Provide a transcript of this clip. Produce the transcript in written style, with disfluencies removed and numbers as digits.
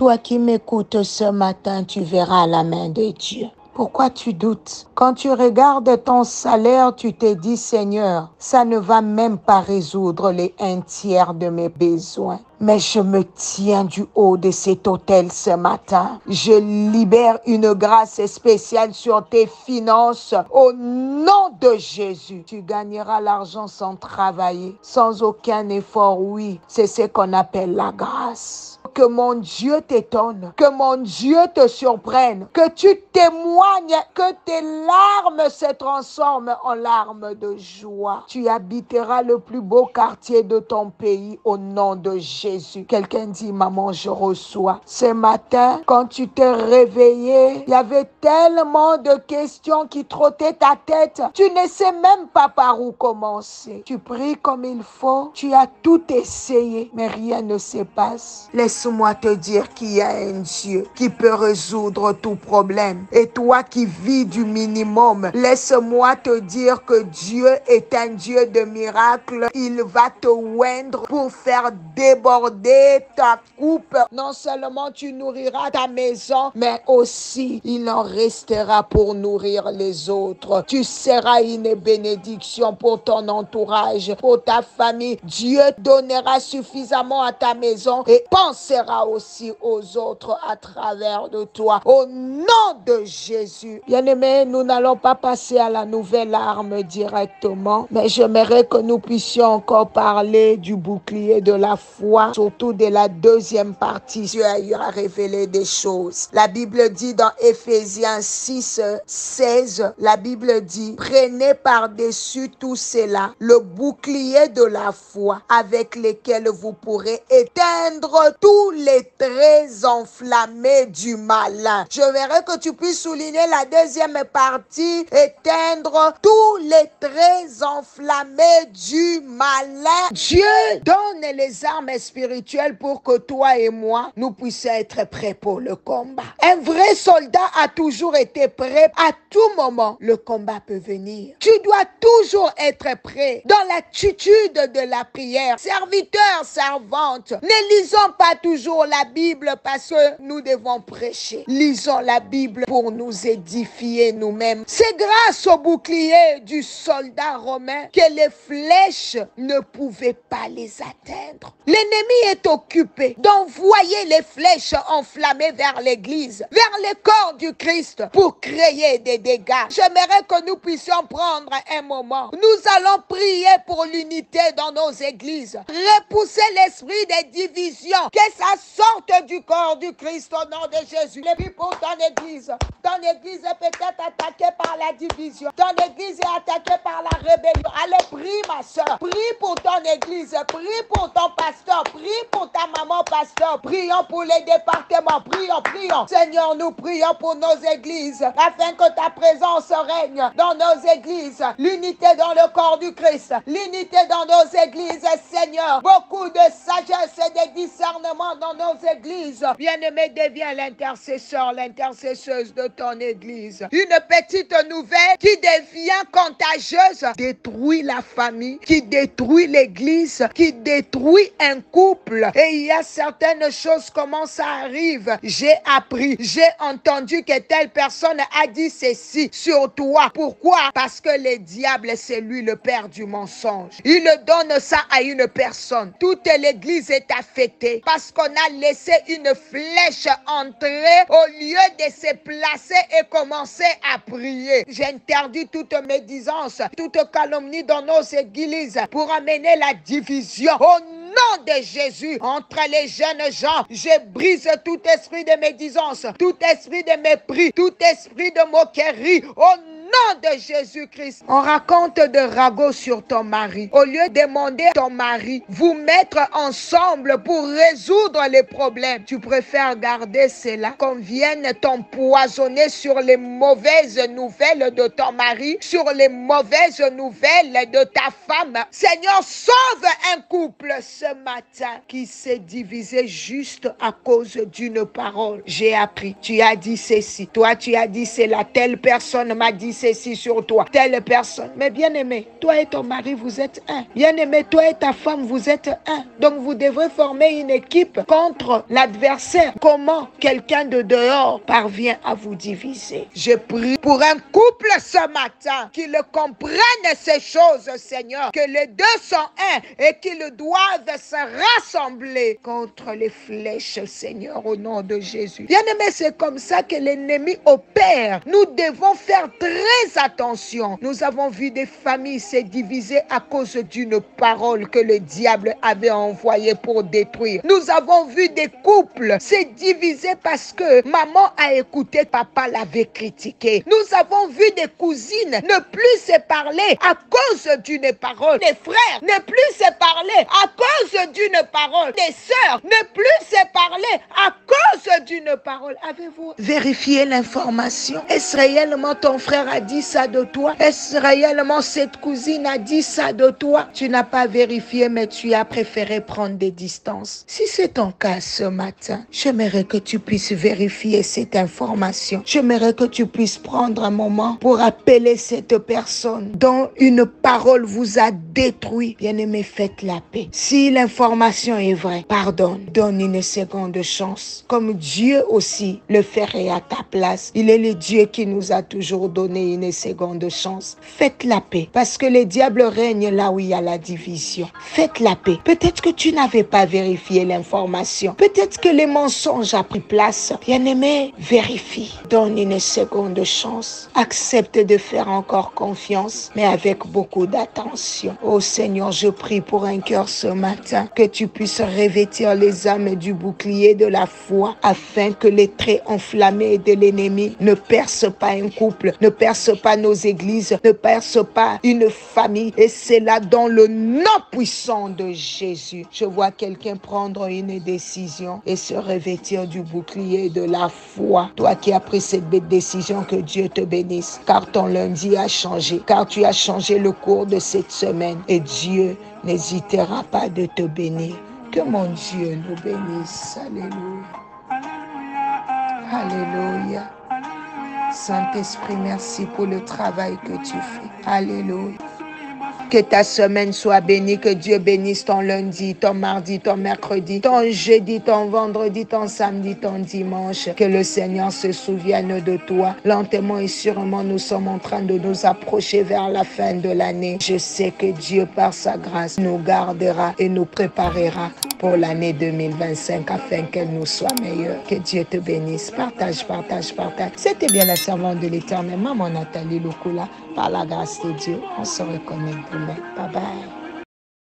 Toi qui m'écoutes ce matin, tu verras la main de Dieu. Pourquoi tu doutes? Quand tu regardes ton salaire, tu te dis, Seigneur, ça ne va même pas résoudre les 1/3 de mes besoins. Mais je me tiens du haut de cet autel ce matin. Je libère une grâce spéciale sur tes finances au nom de Jésus. Tu gagneras l'argent sans travailler, sans aucun effort. Oui, c'est ce qu'on appelle la grâce. Que mon Dieu t'étonne, que mon Dieu te surprenne, que tu témoignes, que tes larmes se transforment en larmes de joie. Tu habiteras le plus beau quartier de ton pays au nom de Jésus. Quelqu'un dit, maman, je reçois. Ce matin, quand tu t'es réveillé, il y avait tellement de questions qui trottaient ta tête. Tu ne sais même pas par où commencer. Tu pries comme il faut, tu as tout essayé, mais rien ne se passe. Laisse-moi te dire qu'il y a un Dieu qui peut résoudre tout problème. Et toi qui vis du minimum, laisse-moi te dire que Dieu est un Dieu de miracles. Il va te oindre pour faire déborder ta coupe. Non seulement tu nourriras ta maison, mais aussi il en restera pour nourrir les autres. Tu seras une bénédiction pour ton entourage, pour ta famille. Dieu donnera suffisamment à ta maison et pensera aussi aux autres à travers de toi. Au nom de Jésus. Bien-aimés, nous n'allons pas passer à la nouvelle arme directement, mais j'aimerais que nous puissions encore parler du bouclier de la foi, surtout de la deuxième partie. Dieu a eu à révéler des choses. La Bible dit dans Éphésiens 6, 16, la Bible dit, prenez par-dessus tout cela le bouclier de la foi avec lequel vous pourrez éteindre tous les traits enflammés du malin. Je verrai que tu puisses souligner la deuxième partie, éteindre tous les traits enflammés du malin. Dieu donne les armes spirituelles pour que toi et moi, nous puissions être prêts pour le combat. Un vrai soldat a toujours été prêt. À tout moment, le combat peut venir. Tu dois toujours être prêt dans l'attitude de la prière. Serviteurs, servantes, ne lisons pas toujours la Bible parce que nous devons prêcher. Lisons la Bible pour nous édifier nous-mêmes. C'est grâce au bouclier du soldat romain que les flèches ne pouvaient pas les atteindre. L'ennemi est occupé d'envoyer les flèches enflammées vers l'église, vers le corps du Christ pour créer des dégâts. J'aimerais que nous puissions prendre un moment. Nous allons prier pour l'unité dans nos églises. Repousser l'esprit des divisions. Que ça sorte du corps du Christ au nom de Jésus. Les prie pour ton église. Ton église est peut-être attaquée par la division. Ton église est attaquée par la rébellion. Allez, prie ma soeur. Prie pour ton église. Prie pour ton pasteur. Prie pour ta maman pasteur. Prions pour les départements. Prions. Seigneur, nous prions pour nos églises afin que ta présence règne dans nos églises. L'unité dans le corps du Christ. L'unité dans nos églises, Seigneur. Beaucoup de sagesse et de discernement dans nos églises. Bien-aimé, deviens l'intercesseur, l'intercesseuse de ton église. Une petite nouvelle qui devient contagieuse détruit la famille, qui détruit l'église, qui détruit un couple. Et il y a certaines choses, comment ça arrive? J'ai appris, j'ai entendu que telle personne a dit ceci sur toi. Pourquoi? Parce que le diable, c'est lui le père du mensonge. Il donne ça à une personne. Toute l'église est affectée parce qu'on a laissé une flèche entrer au lieu de se placer et commencer à prier. J'interdis toute médisance, toute calomnie dans nos églises pour amener la division. Au nom de Jésus, entre les jeunes gens, je brise tout esprit de médisance, tout esprit de mépris, tout esprit de moquerie. Au nom de Jésus-Christ. On raconte de ragots sur ton mari. Au lieu de demander à ton mari, vous mettre ensemble pour résoudre les problèmes, tu préfères garder cela qu'on vienne t'empoisonner sur les mauvaises nouvelles de ton mari, sur les mauvaises nouvelles de ta femme. Seigneur, sauve un couple ce matin qui s'est divisé juste à cause d'une parole. J'ai appris. Tu as dit ceci. Toi, tu as dit cela. Telle personne m'a dit ceci sur toi, telle personne. Mais bien-aimé, toi et ton mari, vous êtes un. Bien-aimé, toi et ta femme, vous êtes un. Donc vous devrez former une équipe contre l'adversaire. Comment quelqu'un de dehors parvient à vous diviser? Je prie pour un couple ce matin qu'ils comprennent ces choses, Seigneur, que les deux sont un et qu'ils doivent se rassembler contre les flèches, Seigneur, au nom de Jésus. Bien-aimé, c'est comme ça que l'ennemi opère. Nous devons faire très attention. Nous avons vu des familles se diviser à cause d'une parole que le diable avait envoyée pour détruire. Nous avons vu des couples se diviser parce que maman a écouté, papa l'avait critiqué. Nous avons vu des cousines ne plus se parler à cause d'une parole. Des frères ne plus se parler à cause d'une parole. Des sœurs ne plus se parler à cause d'une parole. Avez-vous vérifié l'information? Est-ce réellement ton frère a dit ça de toi? Est-ce réellement cette cousine a dit ça de toi? Tu n'as pas vérifié, mais tu as préféré prendre des distances. Si c'est ton cas ce matin, j'aimerais que tu puisses vérifier cette information. J'aimerais que tu puisses prendre un moment pour appeler cette personne dont une parole vous a détruit. Bien-aimé, faites la paix. Si l'information est vraie, pardonne. Donne une seconde chance. Comme Dieu aussi le ferait à ta place. Il est le Dieu qui nous a toujours donné une seconde chance. Faites la paix. Parce que le diable règne là où il y a la division. Faites la paix. Peut-être que tu n'avais pas vérifié l'information. Peut-être que les mensonges ont pris place. Bien-aimé, vérifie. Donne une seconde chance. Accepte de faire encore confiance, mais avec beaucoup d'attention. Oh Seigneur, je prie pour un cœur ce matin, que tu puisses revêtir les âmes du bouclier de la foi, afin que les traits enflammés de l'ennemi ne percent pas un couple, ne percent pas nos églises, ne percent pas une famille. Et c'est là dans le nom puissant de Jésus. Je vois quelqu'un prendre une décision et se revêtir du bouclier de la foi. Toi qui as pris cette belle décision, que Dieu te bénisse, car ton lundi a changé, car tu as changé le cours de cette semaine et Dieu n'hésitera pas de te bénir. Que mon Dieu nous bénisse. Alléluia. Alléluia. Saint-Esprit, merci pour le travail que tu fais. Alléluia. Que ta semaine soit bénie, que Dieu bénisse ton lundi, ton mardi, ton mercredi, ton jeudi, ton vendredi, ton samedi, ton dimanche. Que le Seigneur se souvienne de toi. Lentement et sûrement, nous sommes en train de nous approcher vers la fin de l'année. Je sais que Dieu, par sa grâce, nous gardera et nous préparera pour l'année 2025 afin qu'elle nous soit meilleure. Que Dieu te bénisse. Partage, partage, partage. C'était bien la servante de l'Éternel, Maman Nathalie Lokula. Par la grâce de Dieu, on se reconnaît demain. Bye bye.